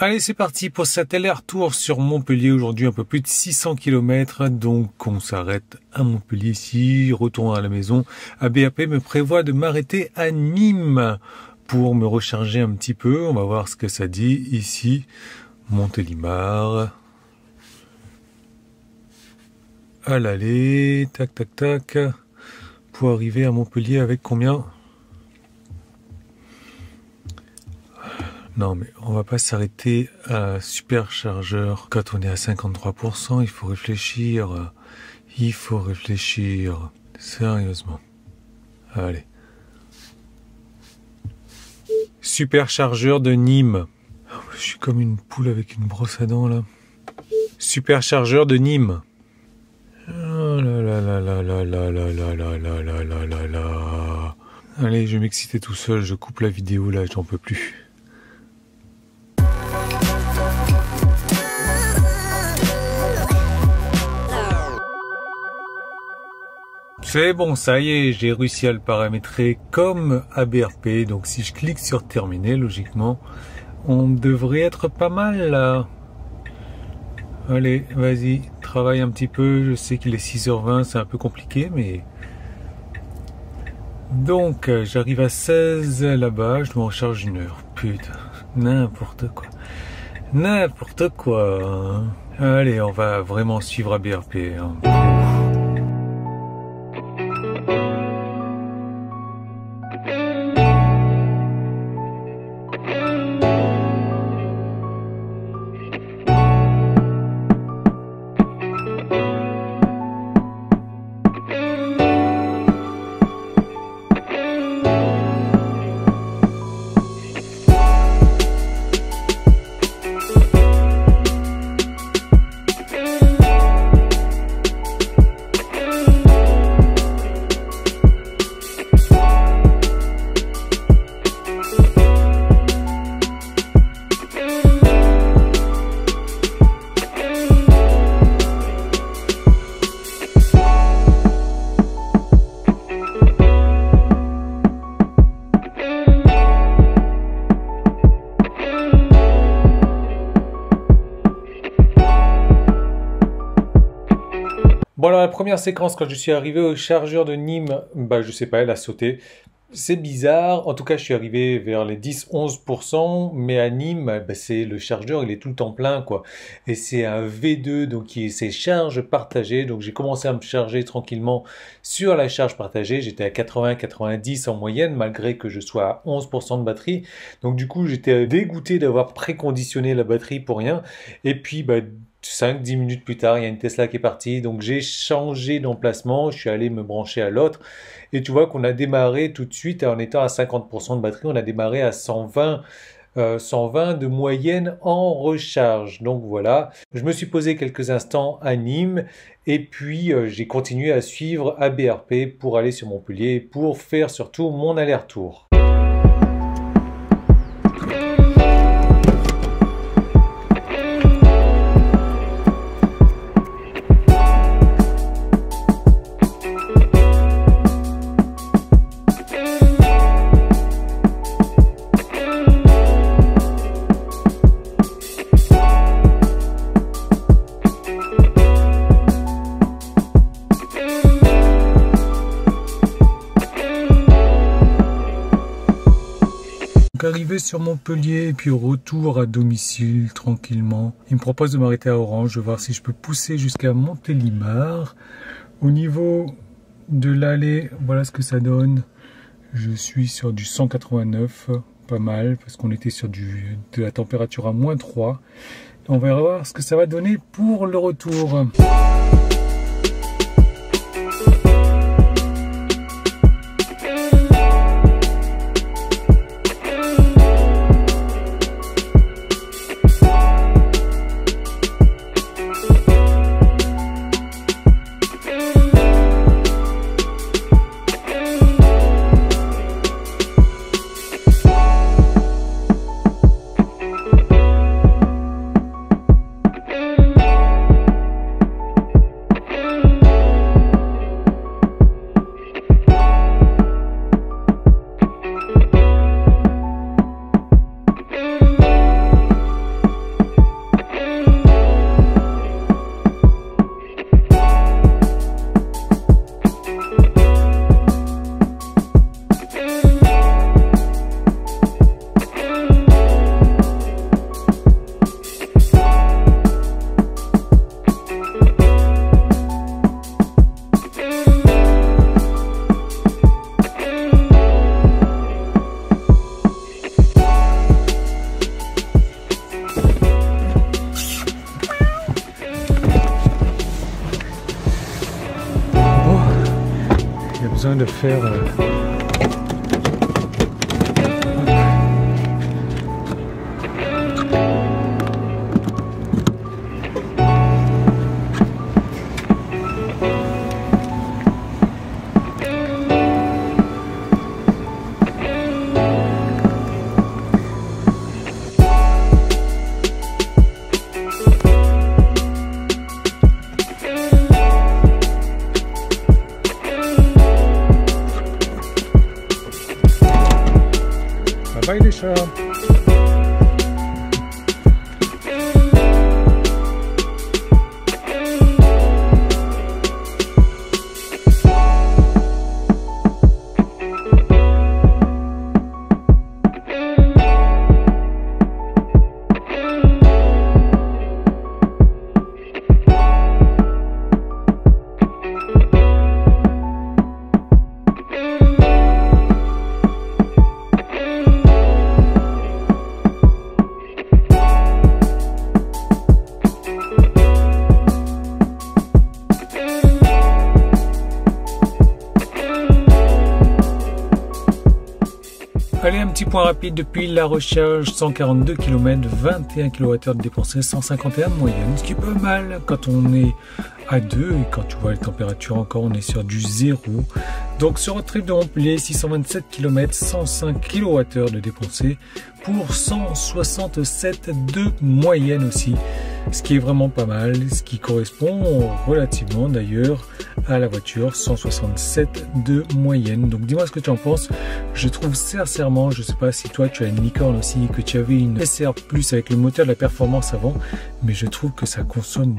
Allez, c'est parti pour cet aller-retour sur Montpellier. Aujourd'hui, un peu plus de 600 km. Donc, on s'arrête à Montpellier ici. Retournant à la maison. ABAP me prévoit de m'arrêter à Nîmes pour me recharger un petit peu. On va voir ce que ça dit ici. Montélimar. À l'aller. Tac, tac, tac. Pour arriver à Montpellier avec combien ? Non, mais on va pas s'arrêter à superchargeur quand on est à 53%. Il faut réfléchir. Il faut réfléchir. Sérieusement. Allez. Superchargeur de Nîmes. Je suis comme une poule avec une brosse à dents, là. Superchargeur de Nîmes. Oh là là là là là là là là là là là là là là. Allez, je vais m'exciter tout seul. Je coupe la vidéo, là. J'en peux plus. C'est bon, ça y est, j'ai réussi à le paramétrer comme ABRP. Donc si je clique sur terminer, logiquement, on devrait être pas mal là. Allez, vas-y, travaille un petit peu. Je sais qu'il est 6h20, c'est un peu compliqué, mais... Donc, j'arrive à 16 là-bas, je me recharge 1 heure. Putain, n'importe quoi. N'importe quoi. Allez, on va vraiment suivre ABRP. Hein. Bon, alors la première séquence, quand je suis arrivé au chargeur de Nîmes, je sais pas, elle a sauté. C'est bizarre. En tout cas, je suis arrivé vers les 10-11%, mais à Nîmes, c'est le chargeur, il est tout le temps plein, quoi. Et c'est un V2, donc c'est charge partagée. Donc j'ai commencé à me charger tranquillement sur la charge partagée. J'étais à 80-90 en moyenne, malgré que je sois à 11% de batterie. Donc du coup, j'étais dégoûté d'avoir préconditionné la batterie pour rien. Et puis, 5-10 minutes plus tard, il y a une Tesla qui est partie, donc j'ai changé d'emplacement, je suis allé me brancher à l'autre, et tu vois qu'on a démarré tout de suite, en étant à 50% de batterie, on a démarré à 120 de moyenne en recharge. Donc voilà, je me suis posé quelques instants à Nîmes, et puis j'ai continué à suivre ABRP pour aller sur Montpellier, pour faire surtout mon aller-retour. Arrivé sur Montpellier et puis retour à domicile tranquillement. Il me propose de m'arrêter à Orange. Je vais voir si je peux pousser jusqu'à Montélimar. Au niveau de l'aller, voilà ce que ça donne. Je suis sur du 189, pas mal, parce qu'on était sur de la température à -3. On va voir ce que ça va donner pour le retour. besoin de faire... Bye les chats. Allez, un petit point rapide depuis la recharge, 142 km, 21 kWh de dépensé, 151 de moyenne, ce qui est pas mal quand on est à 2 et quand tu vois les températures encore, on est sur du 0. Donc sur notre trip de Montpellier, 627 km, 105 kWh de dépensé pour 167 de moyenne aussi, ce qui est vraiment pas mal, ce qui correspond relativement d'ailleurs à la voiture, 167 de moyenne. Donc dis-moi ce que tu en penses. Je trouve sincèrement, je sais pas si toi tu as une licorne aussi, que tu avais une SR Plus avec le moteur de la performance avant, mais je trouve que ça consomme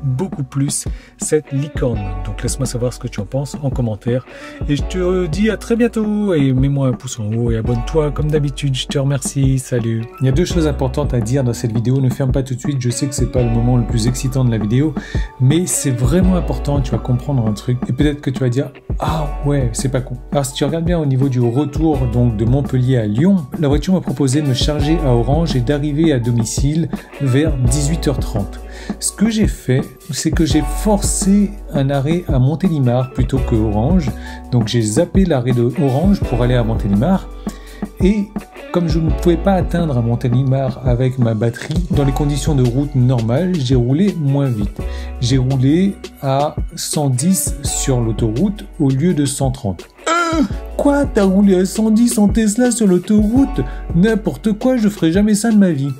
beaucoup plus cette licorne. Donc laisse-moi savoir ce que tu en penses en commentaire et je te dis à très bientôt et mets-moi un pouce en haut et abonne-toi comme d'habitude. Je te remercie, salut. Il y a deux choses importantes à dire dans cette vidéo, ne ferme pas tout de suite, je sais que c'est pas le moment le plus excitant de la vidéo, mais c'est vraiment important, tu vas comprendre un truc et peut-être que tu vas dire ah ouais, c'est pas con. Alors si tu regardes bien au niveau du retour donc de Montpellier à Lyon, la voiture m'a proposé de me charger à Orange et d'arriver à domicile vers 18h30. Ce que j'ai fait, c'est que j'ai forcé un arrêt à Montélimar plutôt que Orange. Donc j'ai zappé l'arrêt de Orange pour aller à Montélimar. Et comme je ne pouvais pas atteindre à Montélimar avec ma batterie, dans les conditions de route normales, j'ai roulé moins vite. J'ai roulé à 110 sur l'autoroute au lieu de 130. Quoi? T'as roulé à 110 en Tesla sur l'autoroute? N'importe quoi, je ferai jamais ça de ma vie.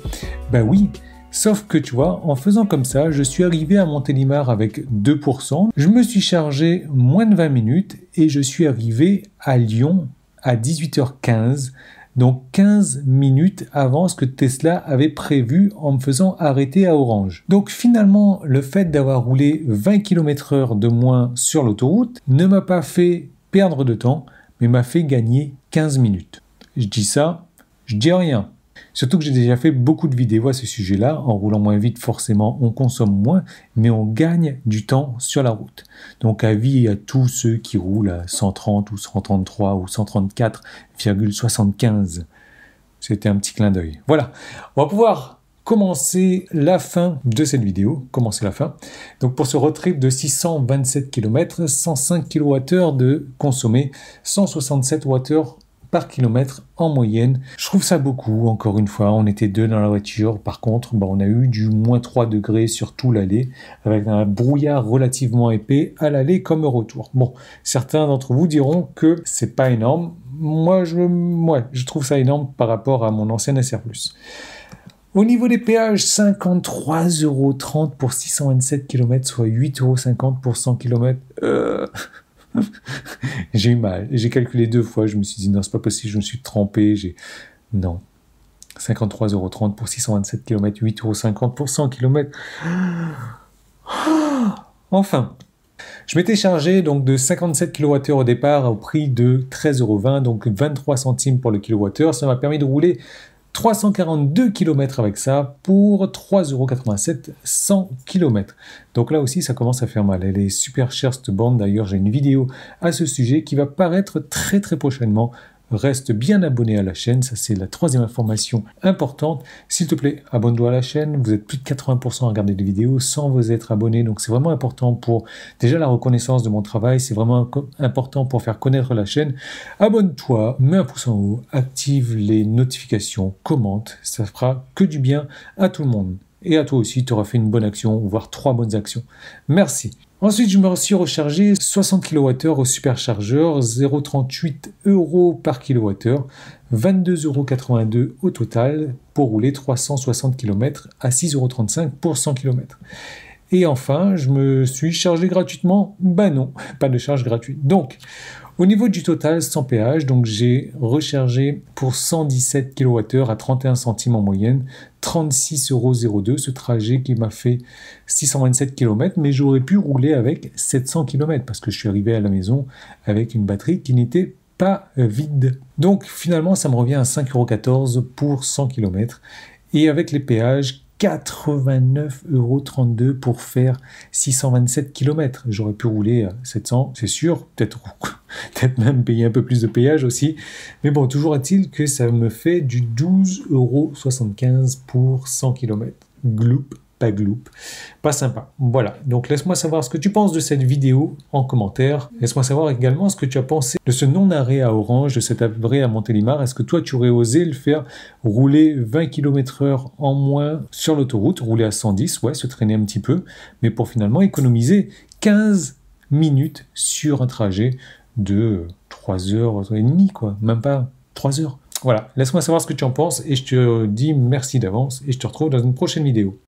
Bah oui. Sauf que tu vois, en faisant comme ça, je suis arrivé à Montélimar avec 2%, je me suis chargé moins de 20 minutes et je suis arrivé à Lyon à 18h15, donc 15 minutes avant ce que Tesla avait prévu en me faisant arrêter à Orange. Donc finalement, le fait d'avoir roulé 20 km/h de moins sur l'autoroute ne m'a pas fait perdre de temps, mais m'a fait gagner 15 minutes. Je dis ça, je dis rien. Surtout que j'ai déjà fait beaucoup de vidéos à ce sujet-là. En roulant moins vite, forcément, on consomme moins, mais on gagne du temps sur la route. Donc, avis à tous ceux qui roulent à 130 ou 133 ou 134,75. C'était un petit clin d'œil. Voilà, on va pouvoir commencer la fin de cette vidéo. Commencer la fin. Donc, pour ce road trip de 627 km, 105 kWh de consommé, 167 Wh par kilomètre en moyenne. Je trouve ça beaucoup, encore une fois, on était deux dans la voiture, par contre, on a eu du moins 3 degrés sur tout l'aller, avec un brouillard relativement épais à l'aller comme au retour. Bon, certains d'entre vous diront que c'est pas énorme, moi je trouve ça énorme par rapport à mon ancienne SR+. Au niveau des péages, 53,30 € pour 627 km, soit 8,50 € pour 100 km. J'ai eu mal. J'ai calculé 2 fois. Je me suis dit non, c'est pas possible. Je me suis trompé. Non. 53,30 € pour 627 km, 8,50 € pour 100 km. Enfin. Je m'étais chargé donc de 57 kWh au départ au prix de 13,20 €, donc 23 centimes pour le kilowattheure. Ça m'a permis de rouler 342 km avec ça pour 3,87 € 100 km. Donc là aussi, ça commence à faire mal. Elle est super chère cette borne. D'ailleurs, j'ai une vidéo à ce sujet qui va paraître très prochainement reste bien abonné à la chaîne. Ça, c'est la troisième information importante. S'il te plaît, abonne-toi à la chaîne. Vous êtes plus de 80% à regarder des vidéos sans vous être abonné. Donc, c'est vraiment important pour déjà la reconnaissance de mon travail. C'est vraiment important pour faire connaître la chaîne. Abonne-toi, mets un pouce en haut, active les notifications, commente. Ça fera que du bien à tout le monde. Et à toi aussi, tu auras fait une bonne action, voire 3 bonnes actions. Merci. Ensuite, je me suis rechargé 60 kWh au superchargeur, 0,38 € par kWh, 22,82 € au total pour rouler 360 km à 6,35 € pour 100 km. Et enfin, je me suis chargé gratuitement. Ben non, pas de charge gratuite. Donc, au niveau du total, sans péage, donc j'ai rechargé pour 117 kWh à 31 centimes en moyenne, 36,02 €, ce trajet qui m'a fait 627 km, mais j'aurais pu rouler avec 700 km parce que je suis arrivé à la maison avec une batterie qui n'était pas vide. Donc finalement, ça me revient à 5,14 € pour 100 km. Et avec les péages, 89,32 € pour faire 627 km. J'aurais pu rouler à 700, c'est sûr, peut-être même payer un peu plus de péage aussi. Mais bon, toujours est-il que ça me fait du 12,75 € pour 100 km. Gloup, pas gloup, pas sympa. Voilà, donc laisse-moi savoir ce que tu penses de cette vidéo en commentaire. Laisse-moi savoir également ce que tu as pensé de ce non-arrêt à Orange, de cet arrêt à Montélimar. Est-ce que toi, tu aurais osé le faire, rouler 20 km/h en moins sur l'autoroute, rouler à 110, ouais, se traîner un petit peu, mais pour finalement économiser 15 minutes sur un trajet de 3h30, quoi, même pas 3 heures. Voilà, laisse-moi savoir ce que tu en penses et je te dis merci d'avance et je te retrouve dans une prochaine vidéo.